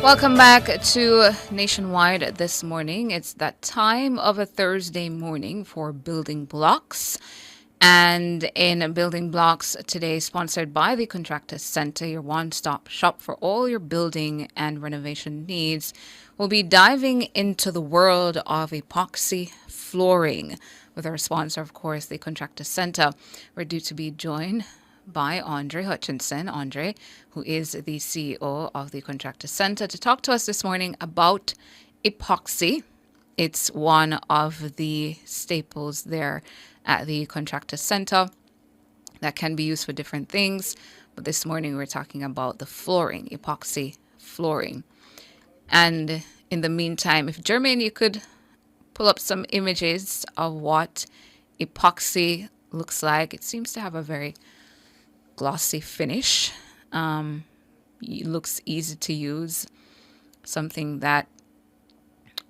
Welcome back to Nationwide this morning. It's that time of a Thursday morning for Building Blocks. And in Building Blocks today, sponsored by the Contractor Center, your one stop shop for all your building and renovation needs, we'll be diving into the world of epoxy flooring with our sponsor, of course, the Contractor Center. We're due to be joined by Andre Hutchinson. Andre, who is the CEO of the Contractor Center, to talk to us this morning about epoxy. It's one of the staples there at the Contractor Center that can be used for different things. But this morning we're talking about the flooring, epoxy flooring. And in the meantime, if Jermaine, you could pull up some images of what epoxy looks like. It seems to have a very glossy finish. It looks easy to use. Something that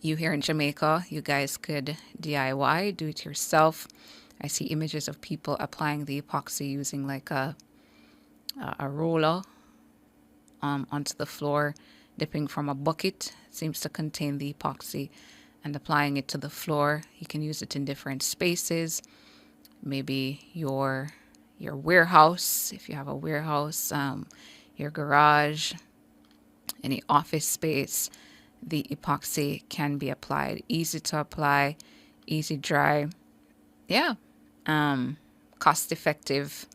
you here in Jamaica, you guys could DIY, do it yourself. I see images of people applying the epoxy using like a roller onto the floor, dipping from a bucket. It seems to contain the epoxy and applying it to the floor. You can use it in different spaces. Maybe your warehouse, if you have a warehouse, your garage, any office space, the epoxy can be applied. Easy to apply, easy dry. Yeah. Cost effective,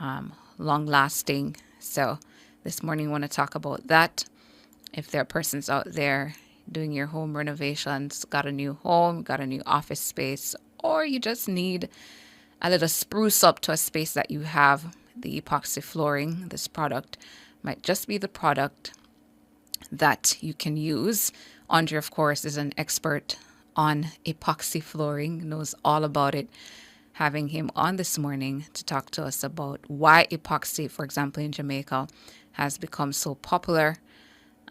long lasting. So this morning I want to talk about that. If there are persons out there doing your home renovations, got a new home, got a new office space, or you just need a little spruce up to a space that you have, the epoxy flooring, this product might just be the product that you can use. Andre, of course, is an expert on epoxy flooring, knows all about it. Having him on this morning to talk to us about why epoxy, for example, in Jamaica, has become so popular,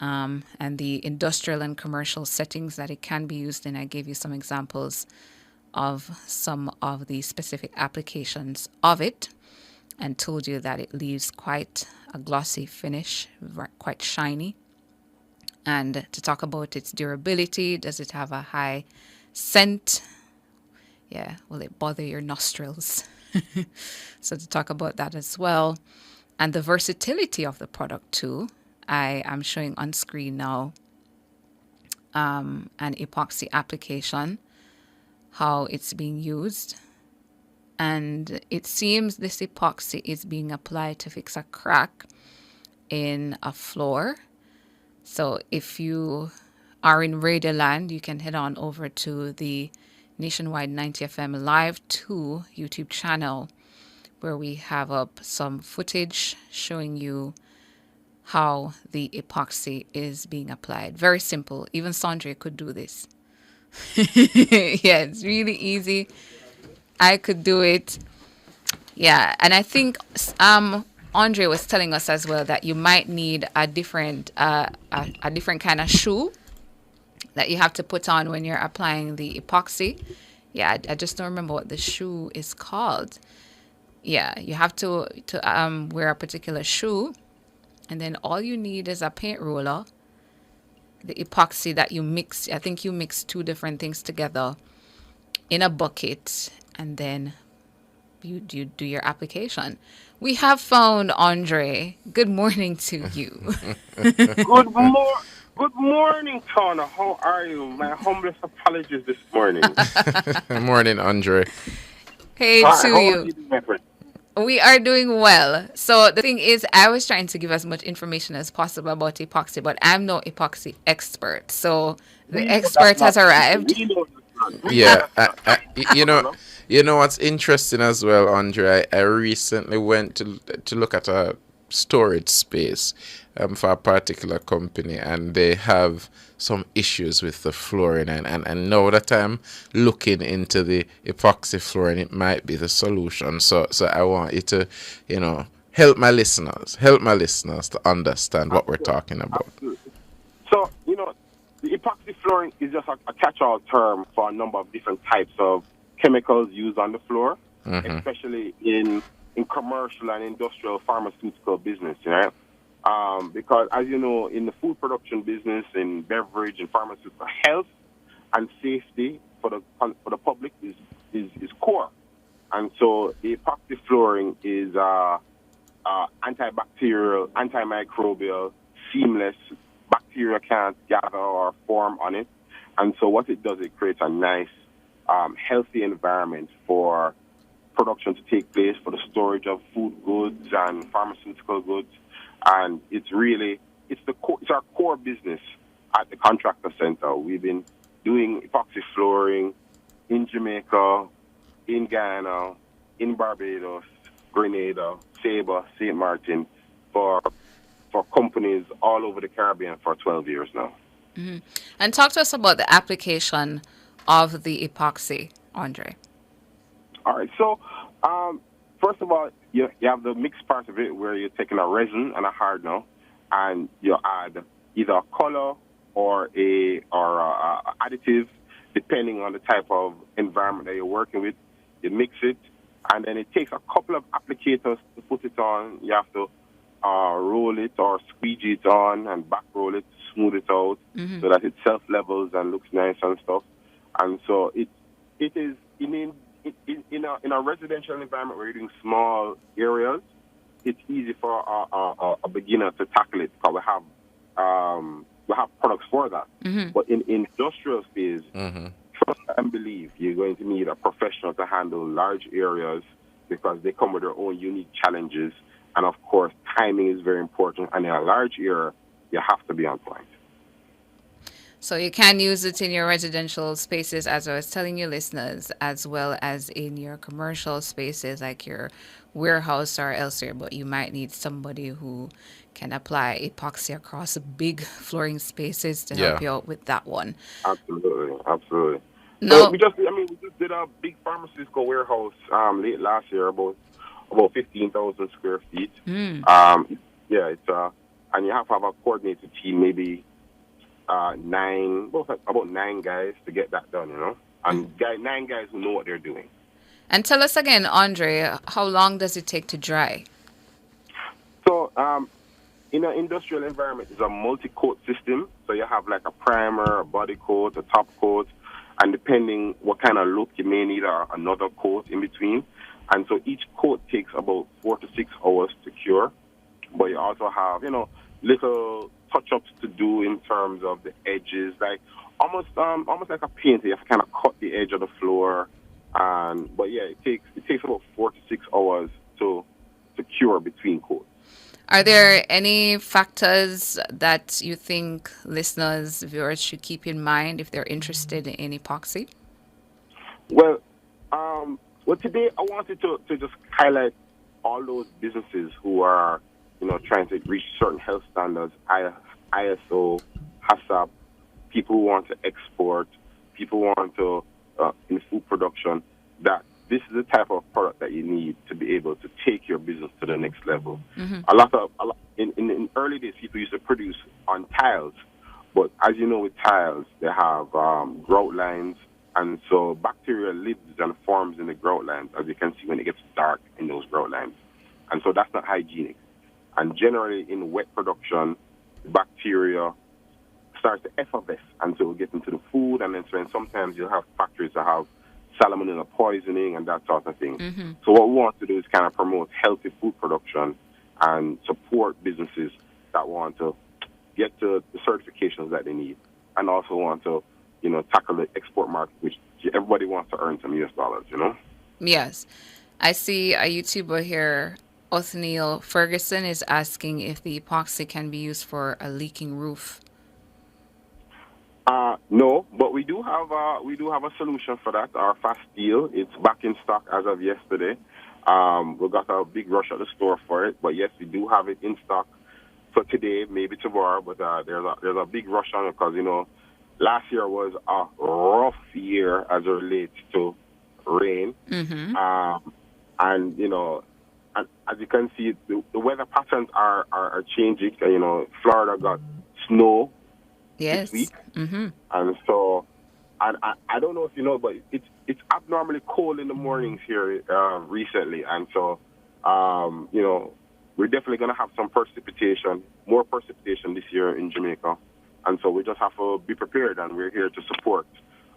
and the industrial and commercial settings that it can be used in. I gave you some examples of some of the specific applications of it and told you that it leaves quite a glossy finish, quite shiny. And to talk about its durability, does it have a high scent? Yeah, will it bother your nostrils? So to talk about that as well. And the versatility of the product too. I am showing on screen now an epoxy application, how it's being used. And it seems this epoxy is being applied to fix a crack in a floor. So if you are in Radioland, you can head on over to the Nationwide 90 FM Live 2 YouTube channel, where we have up some footage showing you how the epoxy is being applied. Very simple. Even Sandra could do this. Yeah, it's really easy. I could do it. Yeah, and I think Andre was telling us as well that you might need a different kind of shoe that you have to put on when you're applying the epoxy. Yeah, I just don't remember what the shoe is called. Yeah, you have to wear a particular shoe, and then all you need is a paint roller, the epoxy that you mix. I think you mix two different things together in a bucket, and then you do your application. We have found Andre. Good morning to you. Good morning, Tana. How are you? My humblest apologies this morning. Morning, Andre. Hey Hi, to how are you. you doing, my friend? We are doing well. So the thing is, I was trying to give as much information as possible about epoxy, but I'm no epoxy expert. So the We know that's expert has not true. arrived. We know that's not. We know Yeah, that's not true, Tana. you know what's interesting as well, Andre. I recently went to look at a storage space for a particular company, and they have some issues with the flooring, and now that I'm looking into the epoxy flooring, it might be the solution. So I want you to, help my listeners to understand what we're Absolutely. talking about. Absolutely. So, the epoxy flooring is just a catch-all term for a number of different types of chemicals used on the floor, Mm-hmm. especially in commercial and industrial pharmaceutical business, right? Because as you know, in the food production business, in beverage and pharmaceutical, health and safety for the public is core. And so the epoxy flooring is antibacterial, antimicrobial, seamless. Bacteria can't gather or form on it. And so what it does, it creates a nice, healthy environment for production to take place, for the storage of food goods and pharmaceutical goods. And it's our core business at the contractor center. We've been doing epoxy flooring in Jamaica, in Guyana, in Barbados, Grenada, Saba, St. Martin for companies all over the Caribbean for 12 years now. And talk to us about the application of the epoxy, Andre. All right. So, first of all, you have the mixed part of it where you're taking a resin and a hardener, and you add either a color or a additive, depending on the type of environment that you're working with. You mix it, and then it takes a couple of applicators to put it on. You have to roll it or squeegee it on and back roll it, smooth it out so that it self levels and looks nice and stuff. And so it is in a residential environment where you're doing small areas, it's easy for a beginner to tackle it because we have products for that. But in industrial space, trust and believe you're going to need a professional to handle large areas because they come with their own unique challenges. And of course, timing is very important. And in a large area, you have to be on point. So you can use it in your residential spaces, as I was telling you listeners, as well as in your commercial spaces like your warehouse or elsewhere. But you might need somebody who can apply epoxy across big flooring spaces to help Yeah. you out with that one. Absolutely, absolutely. So No, we just did a big pharmaceutical warehouse late last year, about 15,000 square feet. Yeah, and you have to have a coordinated team, maybe about 9 guys to get that done, and 9 guys who know what they're doing. and tell us again, Andre, how long does it take to dry? So, in an industrial environment, it's a multi-coat system. So you have like a primer, a body coat, a top coat, and depending what kind of look, you may need another coat in between. And so each coat takes about 4 to 6 hours to cure. But you also have, little touch-ups to do in terms of the edges, like almost like a paint. You have to kind of cut the edge of the floor. But yeah, it takes about 4 to 6 hours to cure between coats. Are there any factors that you think listeners, viewers should keep in mind if they're interested in epoxy? Well, today I wanted to just highlight all those businesses who are, trying to reach certain health standards, ISO, HACCUP, people who want to export, people who want to, in food production, that this is the type of product that you need to be able to take your business to the next level. In early days, people used to produce on tiles, but as you know, with tiles, they have grout lines, and so bacteria lives and forms in the grout lines, as you can see when it gets dark in those grout lines, and so that's not hygienic. And generally, in wet production, the bacteria starts to effervesce, and so we get into the food, and then sometimes you have factories that have salmonella poisoning and that sort of thing. So what we want to do is kind of promote healthy food production and support businesses that want to get to the certifications that they need, and also want to, tackle the export market, which everybody wants to earn some US dollars. Yes. I see a YouTuber here, Othniel Ferguson, is asking if the epoxy can be used for a leaking roof. No, but we do have a solution for that. Our fast steel, it's back in stock as of yesterday. We got a big rush at the store for it, but yes, we do have it in stock for today, maybe tomorrow. But there's a big rush on it because last year was a rough year as it relates to rain, and as you can see, the weather patterns are changing. Florida got snow this Yes. week. And so, I don't know if you know, but it's abnormally cold in the mornings here recently, and so we're definitely going to have some precipitation, more precipitation this year in Jamaica. And so we just have to be prepared, and we're here to support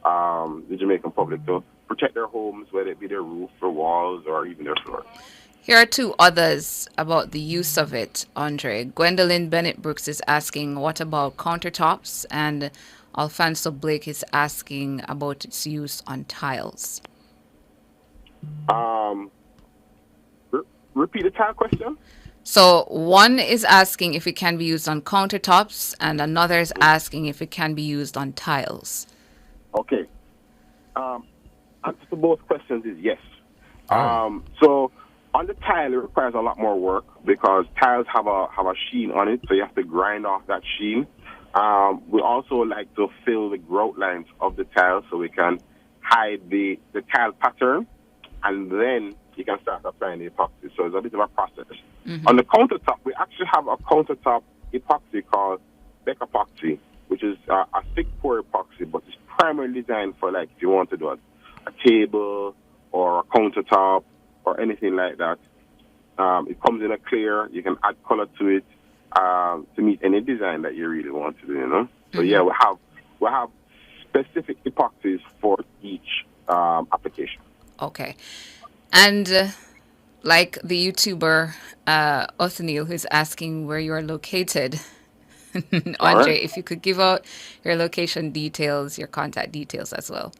the Jamaican public to protect their homes, whether it be their roof, their walls, or even their floors. Here are two others about the use of it, Andre. Gwendolyn Bennett Brooks is asking, what about countertops? And Alfonso Blake is asking about its use on tiles. Repeat the tile question. So one is asking if it can be used on countertops, and another is asking if it can be used on tiles. Okay. Answer to both questions is yes. Oh. So on the tile, it requires a lot more work because tiles have a sheen on it, so you have to grind off that sheen. We also like to fill the grout lines of the tile so we can hide the tile pattern, and then you can start applying the epoxy. So it's a bit of a process. On the countertop, we actually have a countertop epoxy called Beck Epoxy, which is a thick pour epoxy, but it's primarily designed for, like, if you want to do a table or a countertop or anything like that. It comes in a clear. You can add color to it to meet any design that you really want to do, you know? So, yeah, we have specific epoxies for each application. Okay. And like the YouTuber Othniel, who's asking where you are located, Andre, if you could give out your location details, your contact details as well.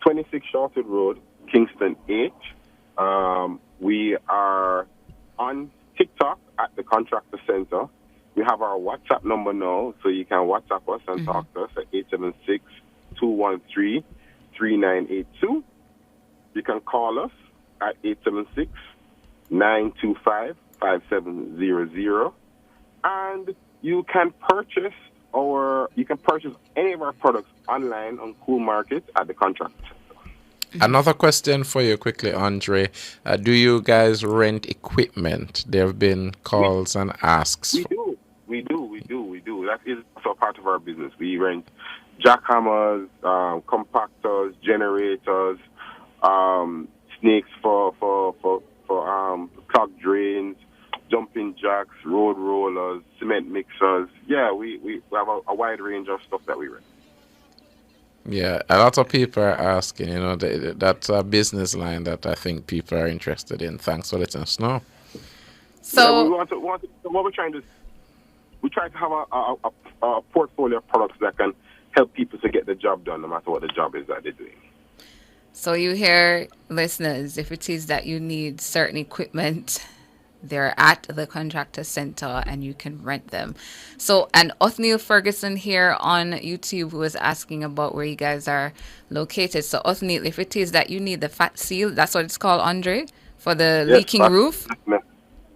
26 Shortwood Road, Kingston 8. We are on TikTok at the Contractor Center. We have our WhatsApp number now, so you can WhatsApp us and talk to us at 876-213-3982. You can call us at 876-925-5700. And you can purchase any of our products online on Cool Market at the Contractor Center. Another question for you quickly, Andre. Do you guys rent equipment? There have been calls and asks. We do. That is also part of our business. We rent jackhammers, compactors, generators, snakes for clog drains, jumping jacks, road rollers, cement mixers. Yeah, we have a wide range of stuff that we rent. Yeah, a lot of people are asking, that's a business line that I think people are interested in. Thanks for letting us know. So yeah, what we're trying to we try to have a portfolio of products that can help people to get the job done, no matter what the job is that they're doing. So you hear, listeners, if it is that you need certain equipment, they're at the Contractor Center and you can rent them. So, and Othniel Ferguson here on YouTube was asking about where you guys are located. So Othniel, if it is that you need the fat seal, that's what it's called, Andre, for the leaking roof.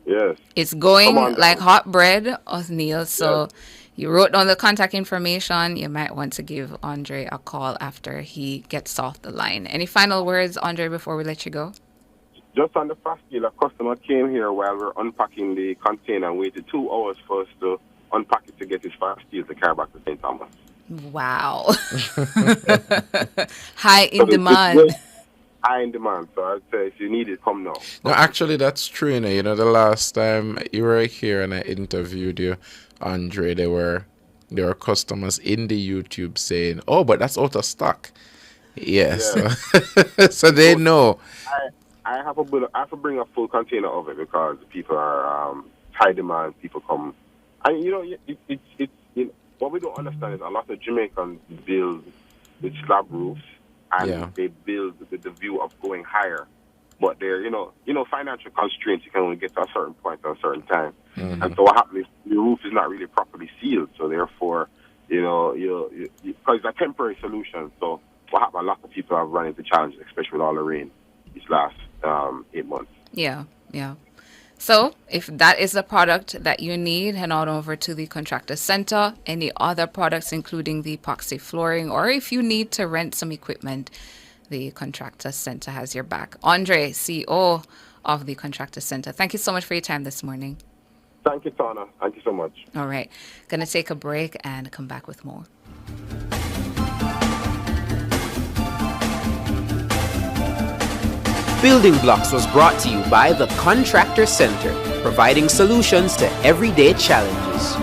Yes. It's going like hot bread, Othniel. So yes. You wrote down the contact information. You might want to give Andre a call after he gets off the line. Any final words, Andre, before we let you go? Just on the fast deal, a customer came here while we were unpacking the container and waited 2 hours for us to unpack it to get his fast deal to carry back to St. Thomas. Wow. High in demand. High in demand. So I'd say if you need it, come now. No, actually, that's true. The last time you were here and I interviewed you, Andre, there were customers in the YouTube saying, "Oh, but that's out of stock." Yes. Yeah. So they know. I have to bring a full container of it because people are high demand. People come, and what we don't understand is a lot of Jamaicans build with slab roofs and they build with the view of going higher, but they're financial constraints. You can only get to a certain point at a certain time, and so what happens is the roof is not really properly sealed. So therefore, because it's a temporary solution. So what happens? A lot of people have run into challenges, especially with all the rain these last 8 months. Yeah. So if that is the product that you need, head on over to the Contractor Center. Any other products, including the epoxy flooring, or if you need to rent some equipment, the Contractor Center has your back. Andre, CEO of the Contractor Center, thank you so much for your time this morning. Thank you, Tana. Thank you so much. All right. Going to take a break and come back with more. Building Blocks was brought to you by the Contractor Center. providing solutions to everyday challenges.